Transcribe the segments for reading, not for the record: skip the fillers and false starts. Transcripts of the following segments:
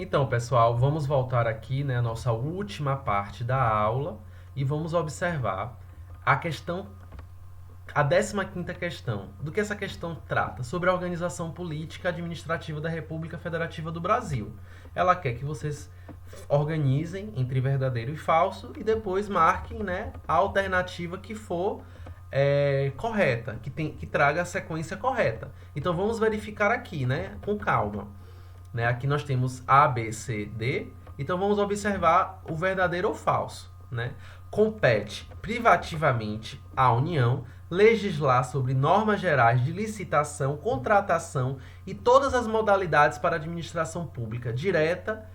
Então, pessoal, vamos voltar aqui, né, à nossa última parte da aula e vamos observar a questão, a 15ª questão. Do que essa questão trata? Sobre a organização política administrativa da República Federativa do Brasil. Ela quer que vocês organizem entre verdadeiro e falso e depois marquem, né, a alternativa que for correta, que traga a sequência correta. Então vamos verificar aqui, né, com calma. Né? Aqui nós temos A, B, C, D. Então vamos observar o verdadeiro ou falso. Né? Compete privativamente à União legislar sobre normas gerais de licitação, contratação e todas as modalidades para a administração pública direta,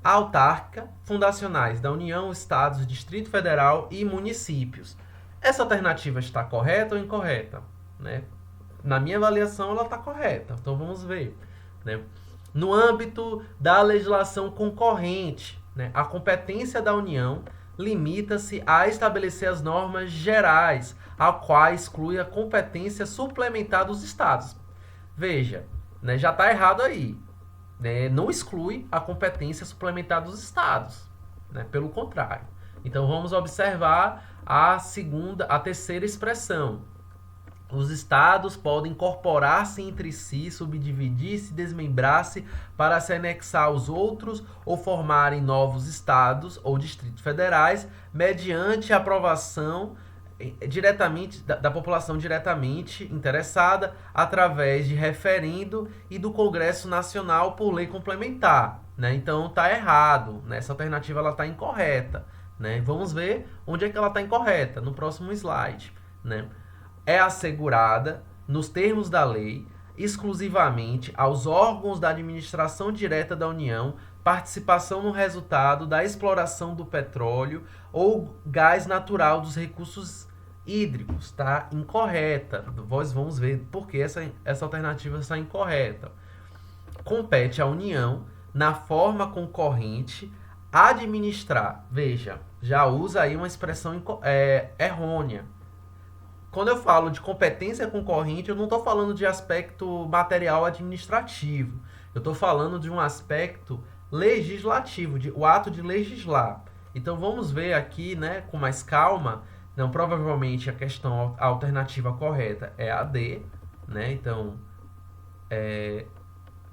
autárquica, fundacionais da União, Estados, Distrito Federal e municípios. Essa alternativa está correta ou incorreta? Né? Na minha avaliação, ela está correta. Então vamos ver. Né? No âmbito da legislação concorrente, né, a competência da União limita-se a estabelecer as normas gerais, a qual exclui a competência suplementar dos Estados. Veja, né, já está errado aí. Né, não exclui a competência suplementar dos Estados. Né, pelo contrário. Então vamos observar a terceira expressão. Os estados podem incorporar-se entre si, subdividir-se, desmembrar-se para se anexar aos outros ou formarem novos estados ou distritos federais mediante a aprovação diretamente da população diretamente interessada através de referendo e do Congresso Nacional por lei complementar. Né? Então está errado, né? Essa alternativa está incorreta. Né? Vamos ver onde é que ela está incorreta no próximo slide. Né? É assegurada, nos termos da lei, exclusivamente aos órgãos da administração direta da União participação no resultado da exploração do petróleo ou gás natural dos recursos hídricos. Tá incorreta. Nós vamos ver por que essa alternativa está incorreta. Compete à União, na forma concorrente, administrar. Veja, já usa aí uma expressão errônea. Quando eu falo de competência concorrente, eu não estou falando de aspecto material administrativo. Eu estou falando de um aspecto legislativo, o ato de legislar. Então vamos ver aqui, né, com mais calma. Não, provavelmente a alternativa correta é a D, né? Então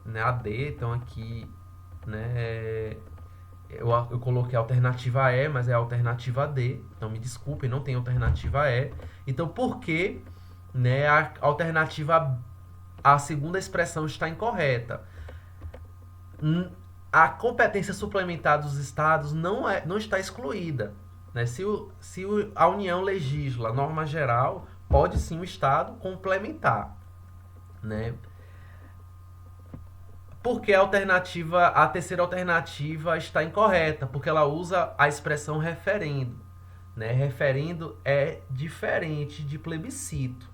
né, a D. Então aqui, né, eu coloquei a alternativa E, mas é a alternativa D. Então me desculpem, não tem alternativa E. Então por que, né, a alternativa, a segunda expressão está incorreta? A competência suplementar dos estados não está excluída. Né? Se a União legisla a norma geral, pode sim o estado complementar. Né? Porque a terceira alternativa está incorreta, porque ela usa a expressão referendo. Né? Referendo é diferente de plebiscito.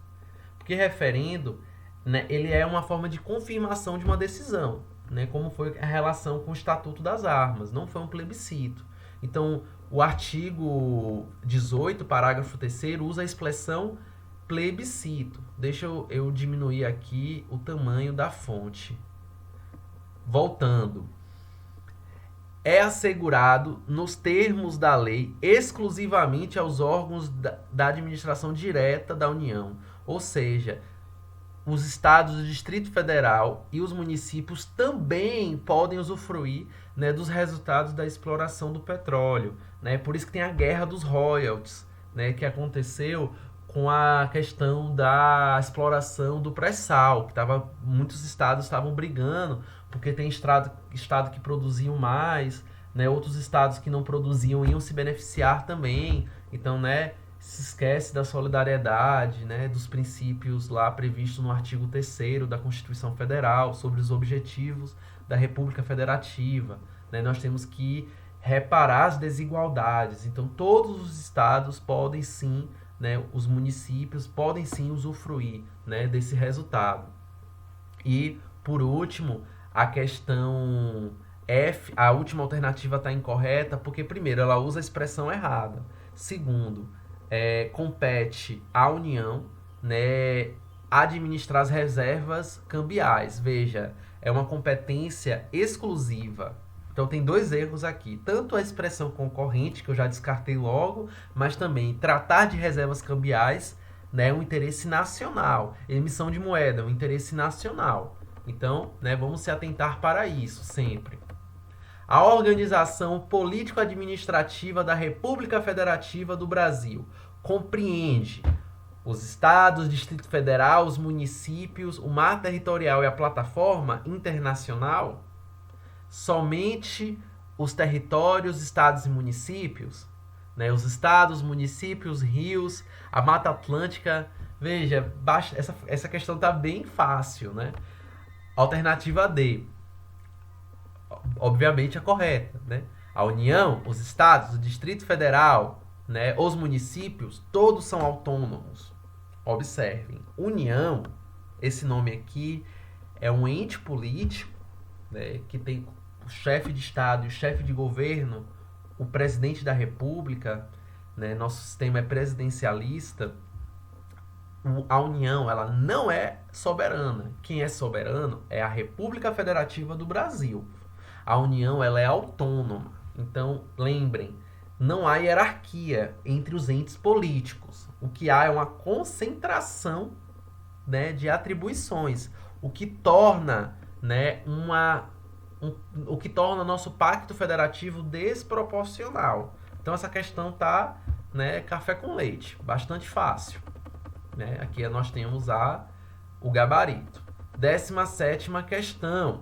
Porque referendo, né, ele é uma forma de confirmação de uma decisão, né, como foi a relação com o Estatuto das Armas, não foi um plebiscito. Então, o artigo 18, parágrafo 3º, usa a expressão plebiscito. Deixa eu diminuir aqui o tamanho da fonte. Voltando. É assegurado, nos termos da lei, exclusivamente aos órgãos da administração direta da União. Ou seja, os estados do Distrito Federal e os municípios também podem usufruir, né, dos resultados da exploração do petróleo. Né? Por isso que tem a guerra dos royalties, né, que aconteceu com a questão da exploração do pré-sal, que muitos estados estavam brigando, porque tem estado que produziam mais, né, outros estados que não produziam iam se beneficiar também. Então, né, se esquece da solidariedade, né, dos princípios lá previstos no artigo 3º da Constituição Federal sobre os objetivos da República Federativa. Né? Nós temos que reparar as desigualdades. Então, todos os estados podem sim, né, os municípios podem sim usufruir, né, desse resultado. E, por último, a questão F, a última alternativa está incorreta porque, primeiro, ela usa a expressão errada. Segundo, compete à União, né, administrar as reservas cambiais. Veja, é uma competência exclusiva. Então tem dois erros aqui, tanto a expressão concorrente, que eu já descartei logo, mas também tratar de reservas cambiais, né, é um interesse nacional. Emissão de moeda é um interesse nacional. Então, né, vamos se atentar para isso sempre. A organização político-administrativa da República Federativa do Brasil compreende os estados, o Distrito Federal, os municípios, o mar territorial e a plataforma internacional? Somente os territórios, estados e municípios? Né? Os estados, municípios, rios, a Mata Atlântica. Veja, essa questão está bem fácil, né? Alternativa D, obviamente a correta, né? A União, os estados, o Distrito Federal, né, os municípios, todos são autônomos. Observem, União, esse nome aqui é um ente político, né, que tem o chefe de Estado e o chefe de governo, o presidente da República, né, nosso sistema é presidencialista. A União, ela não é soberana. Quem é soberano é a República Federativa do Brasil. A União, ela é autônoma. Então, lembrem, não há hierarquia entre os entes políticos. O que há é uma concentração, né, de atribuições, o que torna, né, o que torna nosso pacto federativo desproporcional. Então essa questão tá, né, café com leite, bastante fácil, né? Aqui nós temos o gabarito. 17ª questão.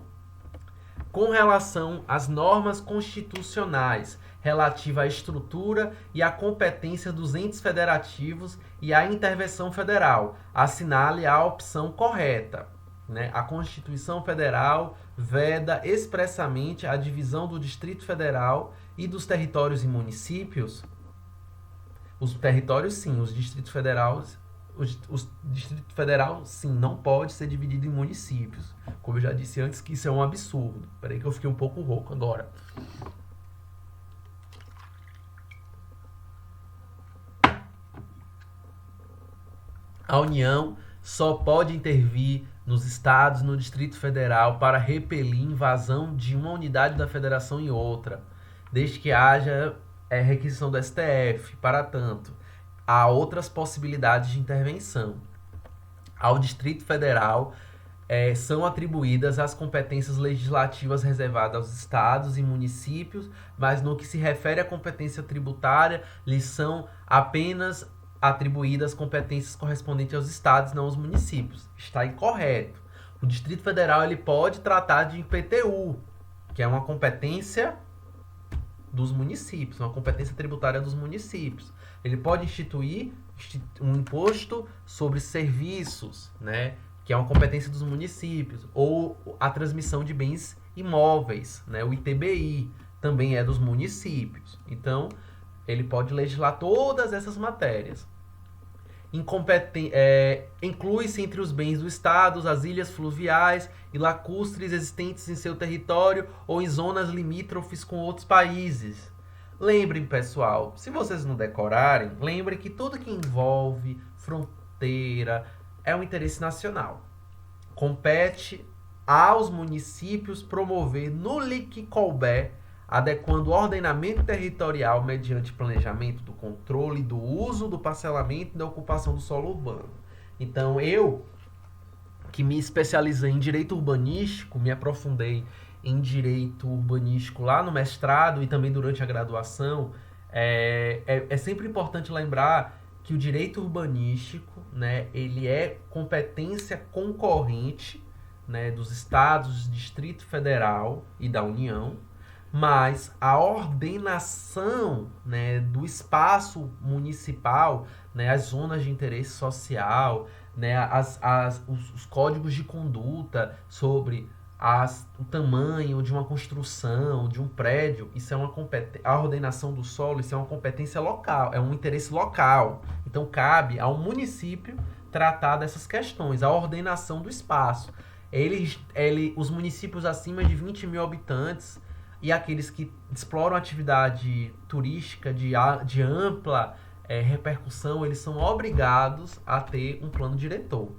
Com relação às normas constitucionais relativa à estrutura e à competência dos entes federativos e à intervenção federal, assinale a opção correta. Né? A Constituição Federal veda expressamente a divisão do Distrito Federal e dos territórios e municípios. Os territórios, sim, os Distritos Federais. O Distrito Federal, sim, não pode ser dividido em municípios. Como eu já disse antes, que isso é um absurdo. Peraí que eu fiquei um pouco rouco agora. A União só pode intervir nos estados, no Distrito Federal, para repelir invasão de uma unidade da federação em outra, desde que haja requisição do STF. Para tanto, há outras possibilidades de intervenção. Ao Distrito Federal são atribuídas as competências legislativas reservadas aos estados e municípios, mas no que se refere à competência tributária, lhes são apenas atribuídas competências correspondentes aos estados, não aos municípios. Está incorreto. O Distrito Federal ele pode tratar de IPTU, que é uma competência dos municípios, uma competência tributária dos municípios. Ele pode instituir um imposto sobre serviços, né, que é uma competência dos municípios, ou a transmissão de bens imóveis, né, o ITBI, também é dos municípios. Então, ele pode legislar todas essas matérias. Inclui-se entre os bens do Estado as ilhas fluviais e lacustres existentes em seu território ou em zonas limítrofes com outros países. Lembrem, pessoal, se vocês não decorarem, lembrem que tudo que envolve fronteira é um interesse nacional. Compete aos municípios promover no que couber, adequando o ordenamento territorial mediante planejamento do controle, do uso, do parcelamento e da ocupação do solo urbano. Então, eu, que me especializei em direito urbanístico, me aprofundei em direito urbanístico lá no mestrado e também durante a graduação, é sempre importante lembrar que o direito urbanístico, né, ele é competência concorrente, né, dos estados, do Distrito Federal e da União, mas a ordenação, né, do espaço municipal, né, as zonas de interesse social, né, os códigos de conduta sobre o tamanho de uma construção, de um prédio, isso é uma a ordenação do solo, isso é uma competência local, é um interesse local. Então cabe ao município tratar dessas questões, a ordenação do espaço. Os municípios acima de 20 mil habitantes e aqueles que exploram atividade turística de ampla repercussão, eles são obrigados a ter um plano diretor.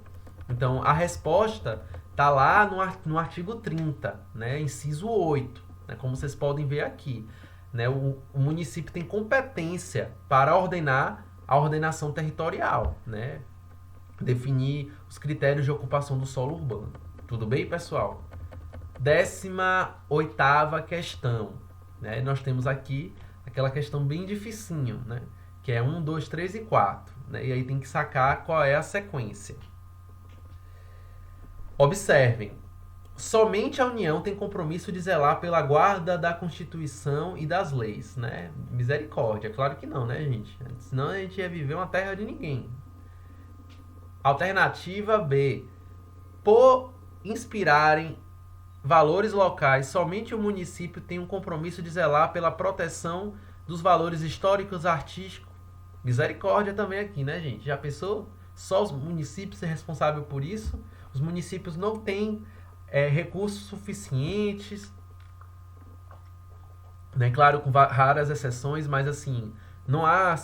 Então, a resposta Está lá no artigo 30, né, inciso 8, né, como vocês podem ver aqui. Né, o município tem competência para ordenar a ordenação territorial, né, definir os critérios de ocupação do solo urbano. Tudo bem, pessoal? 18ª questão. Né, nós temos aqui aquela questão bem dificinho, né, que é 1, 2, 3 e 4. Né, e aí tem que sacar qual é a sequência. Observem, somente a União tem compromisso de zelar pela guarda da Constituição e das leis, né? Misericórdia, claro que não, né, gente? Senão a gente ia viver uma terra de ninguém. Alternativa B. Por inspirarem valores locais, somente o município tem um compromisso de zelar pela proteção dos valores históricos, artísticos. Misericórdia também aqui, né, gente? Já pensou? Só os municípios ser responsáveis por isso? Os municípios não têm recursos suficientes, né? Claro, com raras exceções, mas assim, não há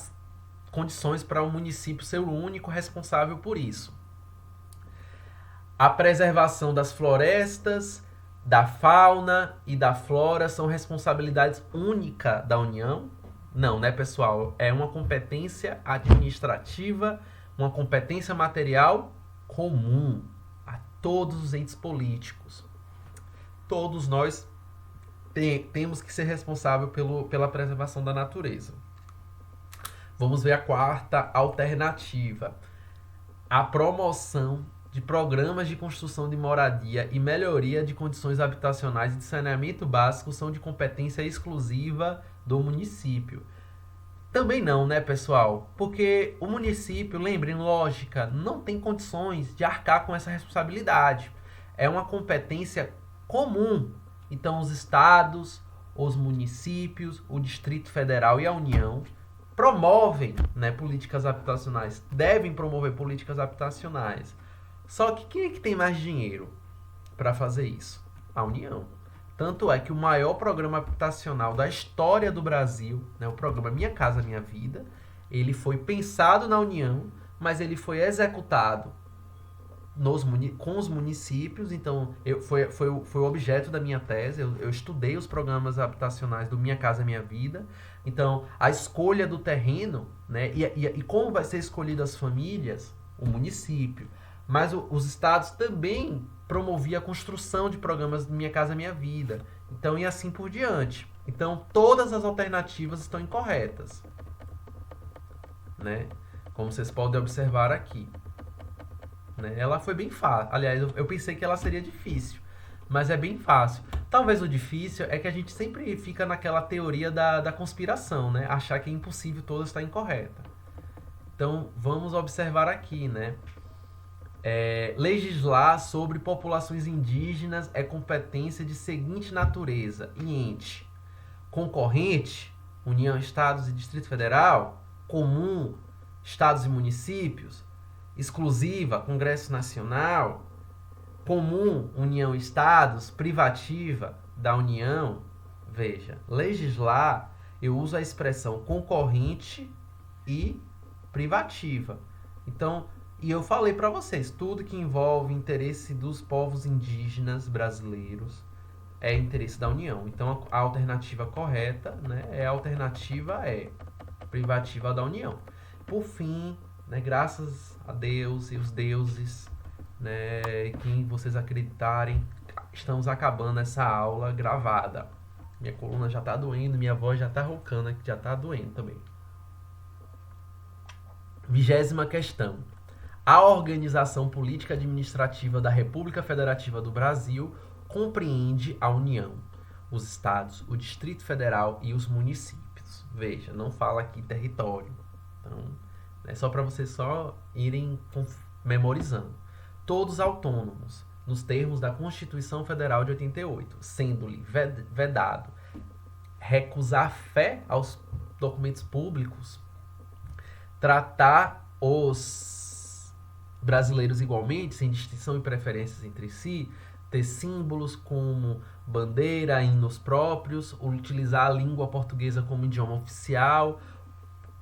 condições para o município ser o único responsável por isso. A preservação das florestas, da fauna e da flora são responsabilidades únicas da União? Não, né, pessoal? É uma competência administrativa, uma competência material comum a todos os entes políticos. Todos nós temos que ser responsáveis pela preservação da natureza. Vamos ver a quarta alternativa. A promoção de programas de construção de moradia e melhoria de condições habitacionais e de saneamento básico são de competência exclusiva do município. Também não, né, pessoal? Porque o município, lembrem, lógica, não tem condições de arcar com essa responsabilidade. É uma competência comum. Então, os estados, os municípios, o Distrito Federal e a União promovem, né, políticas habitacionais, devem promover políticas habitacionais. Só que quem é que tem mais dinheiro para fazer isso? A União. Tanto é que o maior programa habitacional da história do Brasil, né, o programa Minha Casa Minha Vida, ele foi pensado na União, mas ele foi executado com os municípios. Então, foi o objeto da minha tese. Eu estudei os programas habitacionais do Minha Casa Minha Vida. Então, a escolha do terreno, né, e como vai ser escolhidas as famílias, o município. Mas os estados também promoviam a construção de programas Minha Casa Minha Vida. Então, e assim por diante. Então, todas as alternativas estão incorretas, né? Como vocês podem observar aqui. Né? Ela foi bem fácil. Aliás, eu pensei que ela seria difícil, mas é bem fácil. Talvez o difícil é que a gente sempre fica naquela teoria da conspiração, né? Achar que é impossível toda estar incorreta. Então, vamos observar aqui, né? Legislar sobre populações indígenas é competência de seguinte natureza e ente: concorrente, União, Estados e Distrito Federal; comum, Estados e municípios; exclusiva, Congresso Nacional; comum, União e Estados; privativa, da União. Veja, legislar, eu uso a expressão concorrente e privativa. Então, e eu falei para vocês, tudo que envolve interesse dos povos indígenas brasileiros é interesse da União. Então, a alternativa correta, né, a alternativa privativa da União. Por fim, né, graças a Deus e os deuses, né, quem vocês acreditarem, estamos acabando essa aula gravada. Minha coluna já tá doendo, minha voz já tá roncando, já tá doendo também. 20ª questão. A organização política administrativa da República Federativa do Brasil compreende a União, os estados, o Distrito Federal e os municípios. Veja, não fala aqui território. Então, é só para vocês só irem memorizando. Todos autônomos, nos termos da Constituição Federal de 88, sendo-lhe vedado recusar fé aos documentos públicos, tratar os brasileiros igualmente, sem distinção e preferências entre si, ter símbolos como bandeira, hinos próprios, utilizar a língua portuguesa como idioma oficial,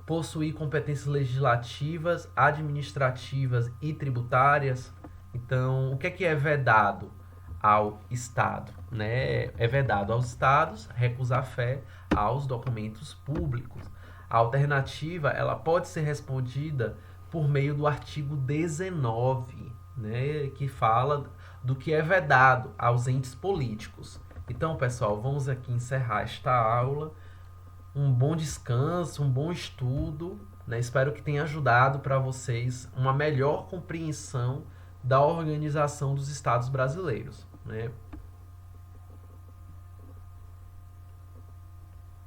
possuir competências legislativas, administrativas e tributárias. Então, o que é vedado ao Estado? Né? É vedado aos Estados recusar fé aos documentos públicos. A alternativa ela pode ser respondida por meio do artigo 19, né, que fala do que é vedado aos entes políticos. Então, pessoal, vamos aqui encerrar esta aula. Um bom descanso, um bom estudo, né? Espero que tenha ajudado para vocês uma melhor compreensão da organização dos estados brasileiros, né?